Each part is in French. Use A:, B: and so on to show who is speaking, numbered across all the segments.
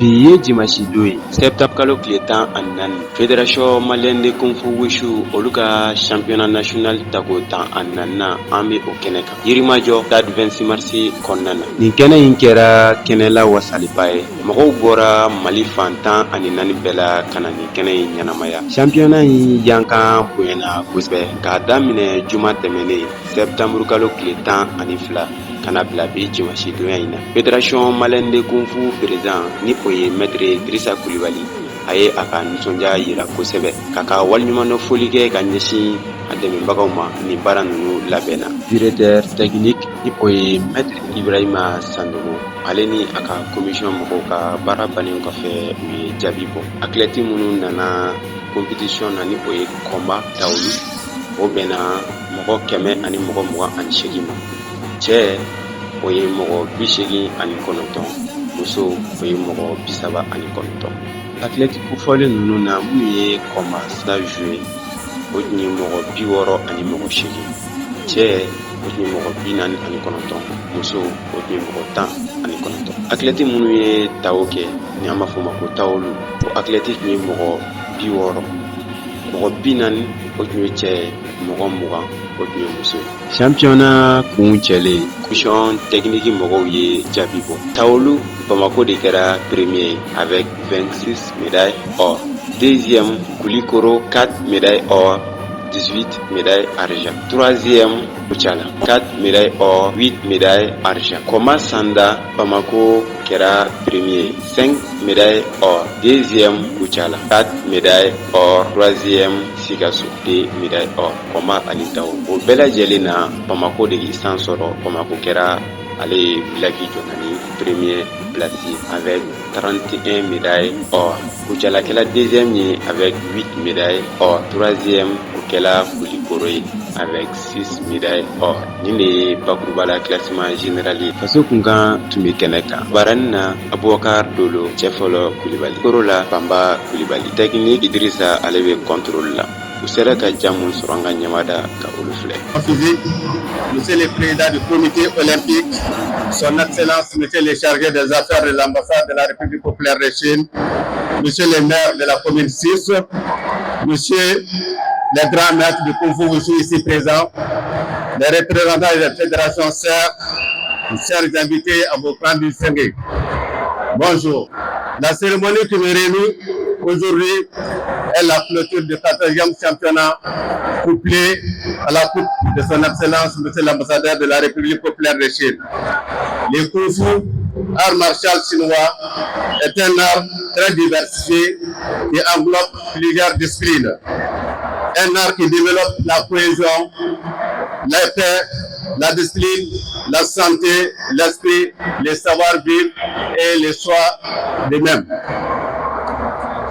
A: Bi ye dimanche don ye septembre kalo tile 14 Fédération Malienne de Kung Fu Wushu olu ka championnat national tako 14 an bɛ o kɛnɛ kan. Yirimajɔ stade 26 mars kɔnɔna na. Nin kɛnɛ in kɛra kɛnɛ la wasaliba ye. Mɔgɔw bɔra Mali fan 14 bɛɛ la ka na nin kɛnɛ in ɲɛnamaya. Championnat in yankan bonyana kosɛbɛ k'a daminɛ juma tɛmɛnen septembre kalo tile 12 kana bila bi dimanche donya in na. Fédération Malienne de Kung Fu président ni o ye maître Drissa Coulibaly a ye a ka nisɔndiya yira kosɛbɛ k'a ka waliɲuman foli kɛ ka ɲɛsin a dɛmɛbagaw ma ni baara ninnu labɛnna. Directeur technique ni o ye maître Ibrahima Sandogo ale ni a ka commission mɔgɔw ka baara bannen kɔfɛ u ye jaabi bɔ. Athlète minnu nana compétition na ni o ye combat Daolu o bɛnna mɔgɔ 128 ma. Cɛ o ye mɔgɔ 89, muso o ye mɔgɔ 39. Athlète kofɔlen ninnu na minnu ye combat sa joué o tun ye mɔgɔ 68, cɛ o tun ye mɔgɔ 49, muso o tun ye mɔgɔ 19. Athlète minnu ye taw kɛ ni an b'a fɔ o ma ko Taolu o athlète tun ye mɔgɔ 60, mɔgɔ 40 o tun ye cɛ, mɔgɔ 20 o tun ye muso ye. Championnat kun cɛlen commission technique mɔgɔw ye jaabi bɔ. Taolu Bamako de kɛra premier avec 26 médailles or. Deuxième Kulikoro 4 médailles or, 18 médailles argent. Troisième Kuchala 4 médailles or, 8 médailles argent. Koma Sanda Bamako kɛra premier 5 médailles or. Deuxième Kuchala 4 médailles or. Troisième Sikasso 2 médailles or. Koma ani Tao o bɛɛ lajɛlen na Bamako de san sɔrɔ. Bamako kɛra ale ye village jɔnani premier place avec 31 médailles or. Kuchala kɛla deuxième ye avec 8 médailles or. Troisième o kɛla Kulikoro ye avec 6 médailles or. Nin de ye bakuruba la classement général ye. Faso kunkan tun bɛ kɛnɛ kan. Barani na Abubakar Dolo cɛ fɔlɔ Coulibaly, Koro la Bamba Coulibaly, technique Idrissa ale bɛ contrôle la. U sera ka jamu sɔrɔ an ka ɲɛmada ka olu filɛ.
B: Monsieur le Président du Comité olympique, Son Excellence Monsieur le Chargé des Affaires de l'ambassade de la République populaire de Chine, Monsieur le maire de la commune 6, Monsieur les grands maîtres du Kung Fu Wushu ici présents, les représentants de la Fédération Serre, chers invités à vos grandes distingués. Bonjour. La cérémonie qui me réunit aujourd'hui est la clôture du 14e championnat couplé à la coupe de son Excellence, Monsieur l'ambassadeur de la République populaire de Chine. Le Kung Fu, art martial chinois, est un art très diversifié qui englobe plusieurs disciplines. Un art qui développe la cohésion, la paix, la discipline, la santé, l'esprit, les savoir-vivre et les choix des mêmes.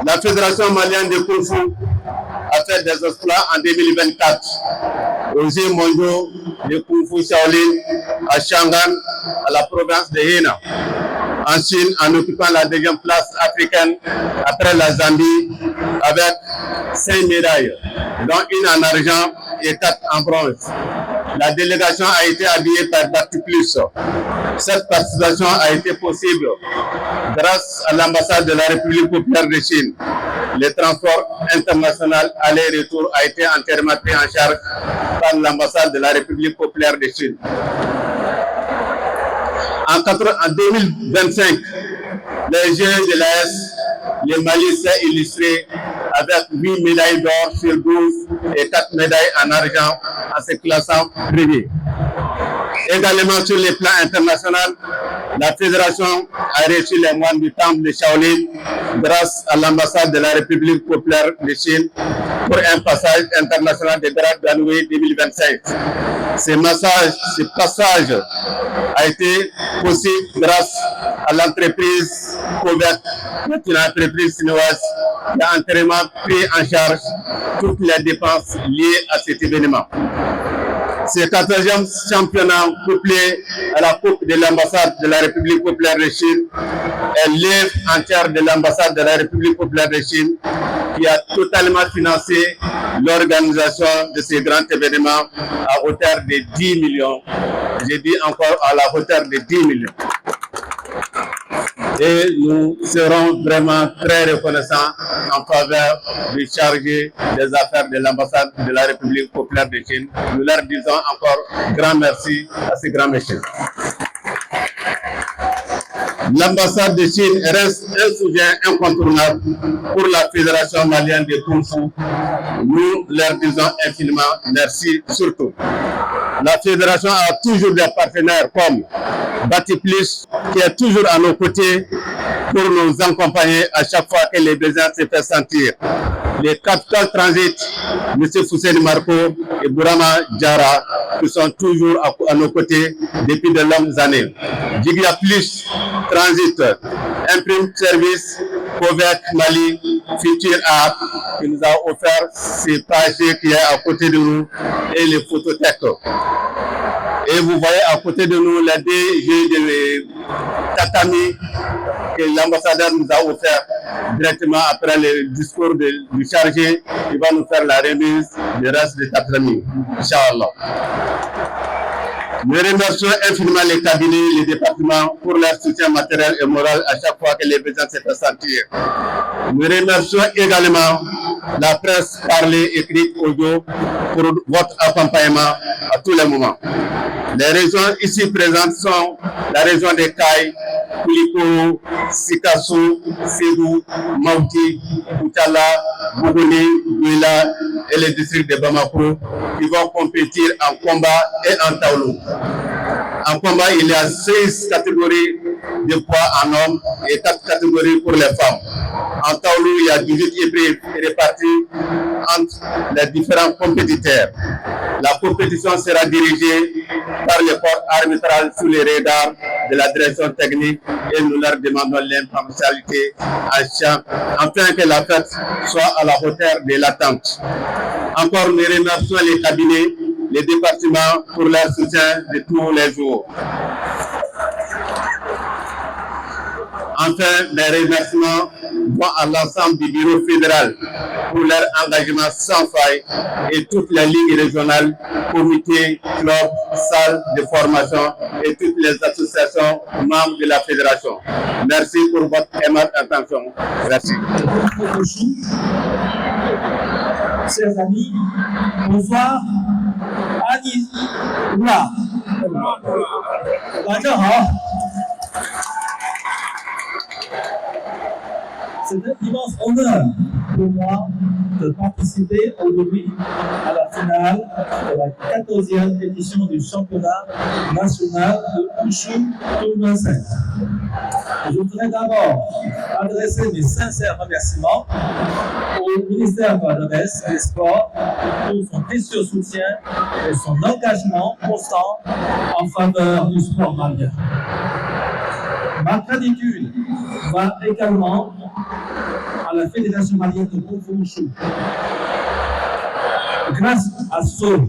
B: La Fédération malienne de Kung Fu a fait des exploits en 2024 aux Jeux mondiaux de Kung Fu Shaolin à Shanghai, à la province de Henan, en Chine, en occupant la deuxième place africaine après la Zambie avec 5 médailles, dont une en argent et 4 en bronze. La délégation a été habillée par Batiplus. Cette participation a été possible grâce à l'ambassade de la République populaire de Chine. Le transport international aller-retour a été entièrement pris en charge par l'ambassade de la République populaire de Chine. En 2025, les Jeux de l'AS, le Mali s'est illustré avec 8 médailles d'or sur 12 et 4 médailles en argent en se classant premier. Également sur le plan international, la fédération a reçu les moines du temple de Shaolin grâce à l'ambassade de la République populaire de Chine pour un passage international de grade d'Anoui 2025. Ce passage a été possible grâce à l'entreprise Covet, une entreprise chinoise qui a entièrement pris en charge toutes les dépenses liées à cet événement. Ce 14e championnat couplé à la coupe de l'ambassade de la République populaire de Chine est l'œuvre entière de l'ambassade de la République populaire de Chine qui a totalement financé l'organisation de ce grand événement à hauteur de 10 millions. J'ai dit encore à la hauteur de 10 millions. Et nous serons vraiment très reconnaissants en faveur du chargé des affaires de l'ambassade de la République populaire de Chine. Nous leur disons encore grand merci à ces grands messieurs. L'ambassade de Chine reste un soutien incontournable pour la Fédération malienne de Kung Fu. Nous leur disons infiniment merci surtout. La Fédération a toujours des partenaires comme Batiplis qui est toujours à nos côtés pour nous accompagner à chaque fois que les besoins se font sentir. Les Capital Transit, M. Fousseni Marco et Bourama Diara, qui sont toujours à nos côtés depuis de longues années. Jigya Plus Transit, Imprime Service, Covec Mali, Future Art, qui nous a offert ces pages qui est à côté de nous et les photothèques. Et vous voyez à côté de nous la DG de Tatami que l'ambassadeur nous a offert directement après le discours du chargé. Il va nous faire la remise du reste de Tatami, Inch'Allah. Nous remercions infiniment les cabinets, les départements pour leur soutien matériel et moral à chaque fois que les besoins se font sentir. Nous remercions également la presse parlée, écrite, audio pour votre accompagnement à tous les moments. Les régions ici présentes sont la région de Kaï, Kouliko, Sikassou, Sédou, Mauti, Koutala, Bougouni, Douila et les districts de Bamako qui vont compétir en combat et en taoulou. En combat, il y a 16 catégories de poids en hommes et 4 catégories pour les femmes. En taoulou, il y a 18 épreuves réparties entre les différents compétiteurs. La compétition sera dirigée par le corps arbitral sous les radars de la direction technique et nous leur demandons l'impartialité afin que la fête soit à la hauteur de l'attente. Encore, nous remercions les cabinets, les départements pour leur soutien de tous les jours. Enfin, les remerciements vont à l'ensemble du bureau fédéral pour leur engagement sans faille et toutes les ligues régionales, comités, clubs, salles de formation et toutes les associations membres de la fédération. Merci pour votre aimable attention. Merci.
C: Chers amis, bonsoir. Anis, là. C'est un immense honneur pour moi de participer aujourd'hui à la finale de la 14e édition du championnat national de Wushu 2025. Je voudrais d'abord adresser mes sincères remerciements au ministère de la Jeunesse et des Sports pour son précieux soutien et son engagement constant en faveur du sport malien. Ma gratitude va également à la Fédération malienne de Kung Fu Wushu. Grâce à ceux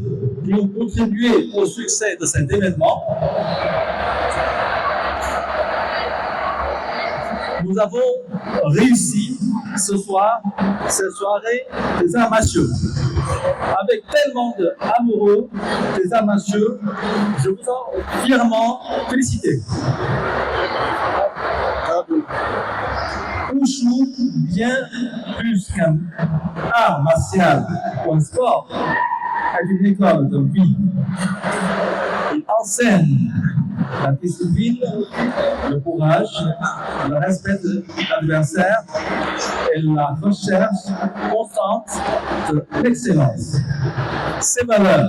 C: qui ont contribué au succès de cet événement, nous avons réussi ce soir, cette soirée des arts martiaux. Avec tellement d'amoureux des arts martiaux, je vous en fièrement félicité. Wushu, bien plus qu'un art martial ou un sport, est une école de vie. Il enseigne la discipline, le courage, le respect de l'adversaire et la recherche constante de l'excellence. Ces valeurs,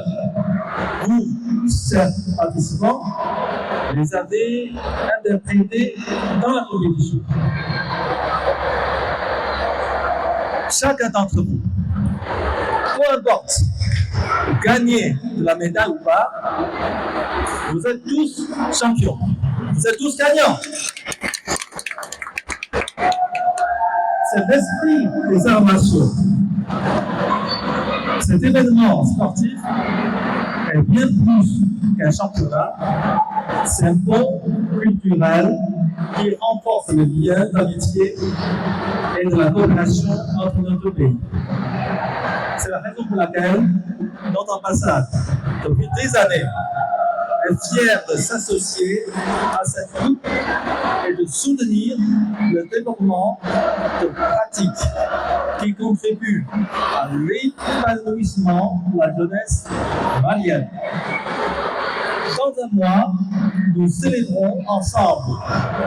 C: vous, chers participants, les avez interprétées dans la compétition. Chacun d'entre vous, peu importe, gagner de la médaille ou pas, vous êtes tous champions, vous êtes tous gagnants. C'est l'esprit des arts martiaux. Cet événement sportif est bien plus qu'un championnat, c'est un pont culturel qui renforce le lien d'amitié et de la coopération entre nos deux pays. C'est la raison pour laquelle notre ambassade, depuis des années, est fière de s'associer à cette lutte et de soutenir le développement de pratiques qui contribuent à l'épanouissement de la jeunesse malienne. Dans un mois, nous célébrons ensemble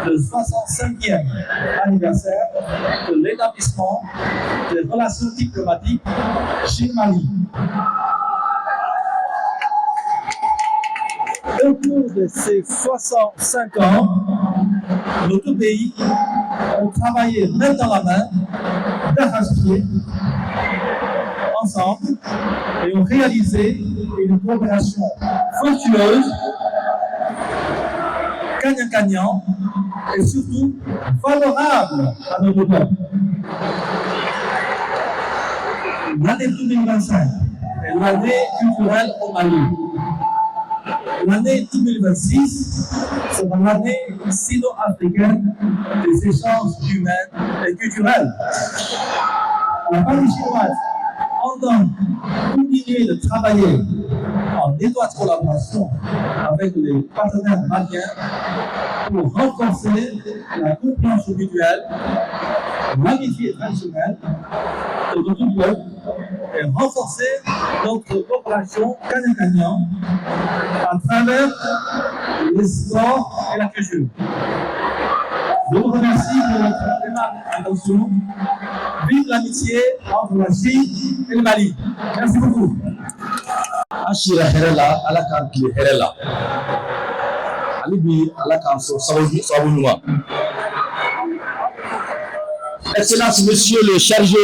C: le 65e anniversaire de l'établissement des relations diplomatiques Chine-Mali. Au cours de ces 65 ans, nos deux pays ont travaillé main dans la main, d'arrache-pied, ensemble, et ont réalisé une coopération fructueuse, gagnant-gagnant, et surtout favorable à nos deux peuples. L'année 2025 est l'année culturelle au Mali. L'année 2026 sera l'année sino-africaine des échanges humains et culturels. La famille chinoise entend continuer de travailler en étroite collaboration avec les partenaires maliens pour renforcer la compréhension mutuelle, l'amitié traditionnelle de nos deux peuples et renforcer notre coopération gagnant-gagnant à travers les sports et la culture. Je vous remercie pour votre aimable attention. Vive l'amitié entre la Chine et le Mali. Merci beaucoup.
D: Ashira Herela, Alakan Kile Herela. Alibi Alakan Sabunua. Excellence, Monsieur le chargé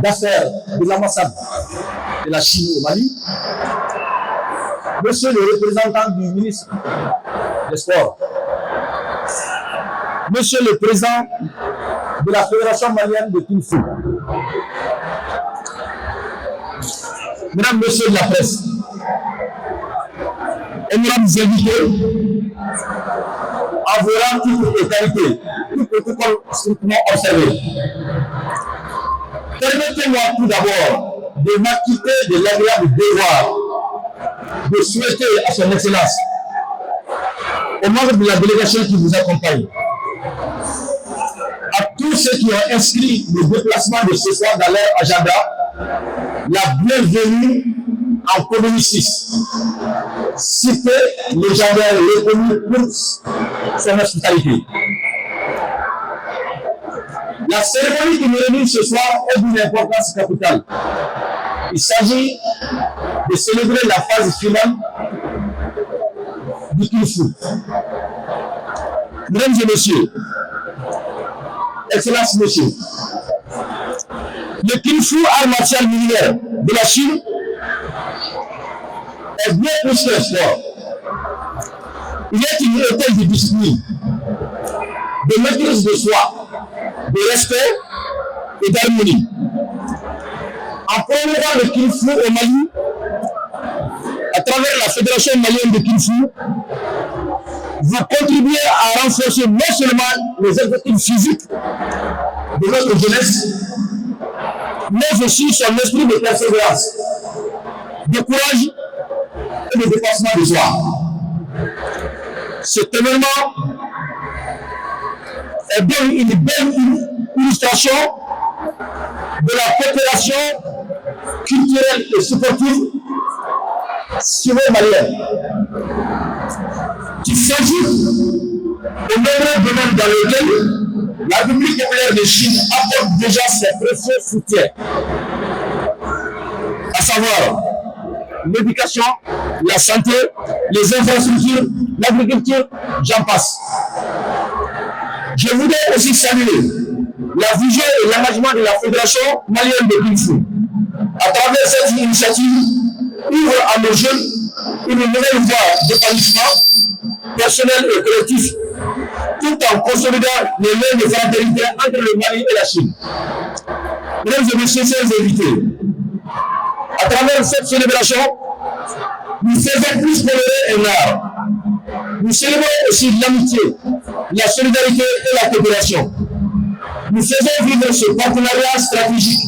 D: d'affaires de l'ambassade de la Chine au Mali, Monsieur le représentant du ministre des Sports, Monsieur le président de la Fédération malienne de Kung Fu, Mesdames, Messieurs de la presse, honorables invités, en voyant titres et qualités, tout protocole strictement observé. Permettez-moi tout d'abord de m'acquitter de l'agréable devoir de souhaiter à son Excellence, aux membres de la délégation qui vous accompagne, à tous ceux qui ont inscrit le déplacement de ce soir dans leur agenda, la bienvenue en commune 6, cité légendaire reconnue pour son hospitalité. La cérémonie qui nous réunit ce soir est d'une importance capitale. Il s'agit de célébrer la phase finale du Kung Fu. Mesdames et messieurs, Excellences, messieurs, le Kung Fu, art martial militaire de la Chine, est bien plus qu'un sport. Il est une école de discipline, de maîtrise de soi, de respect et d'harmonie. En promouvant le Kung Fu au Mali, à travers la Fédération malienne de Kung Fu, vous contribuez à renforcer non seulement les objectifs physiques de notre jeunesse, mais aussi son esprit de persévérance, de courage et de dépassement de soi. Cet événement est bien une belle illustration de la coopération culturelle et sportive sino-malienne, qui s'agit au nombreux domaines dans lesquels la République populaire de Chine apporte déjà ses précieux soutiens, à savoir l'éducation, la santé, les infrastructures, l'agriculture, j'en passe. Je voudrais aussi saluer la vision et l'engagement de la Fédération malienne de Kung Fu. À travers cette initiative, ouvre à nos jeunes une nouvelle voie d'épanouissement personnel et collectif, tout en consolidant les liens de fraternité entre le Mali et la Chine. Mesdames et messieurs, chers invités, à travers cette célébration, nous faisons plus colorer un art. Nous célébrons aussi l'amitié, la solidarité et la coopération. Nous faisons vivre ce partenariat stratégique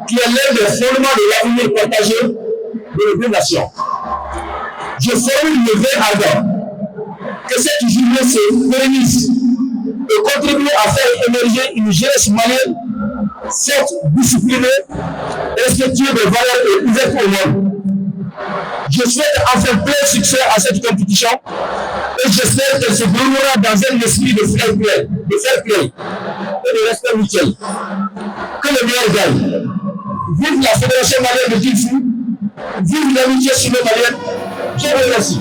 D: qui est l'un des fondements de l'avenir partagé de nos deux nations. Je formule le vrai ardent que cette journée se pérennise et contribue à faire émerger une jeunesse malienne, certes disciplinée, respectueuse des valeurs et ouverte au monde. Je souhaite enfin plein succès à cette compétition et j'espère qu'elle se déroulera dans un esprit de fair play et de respect mutuel. Que le meilleur gagne. Vive la Fédération malienne de Kung-Fu, vive l'amitié sino-malienne. Je vous remercie.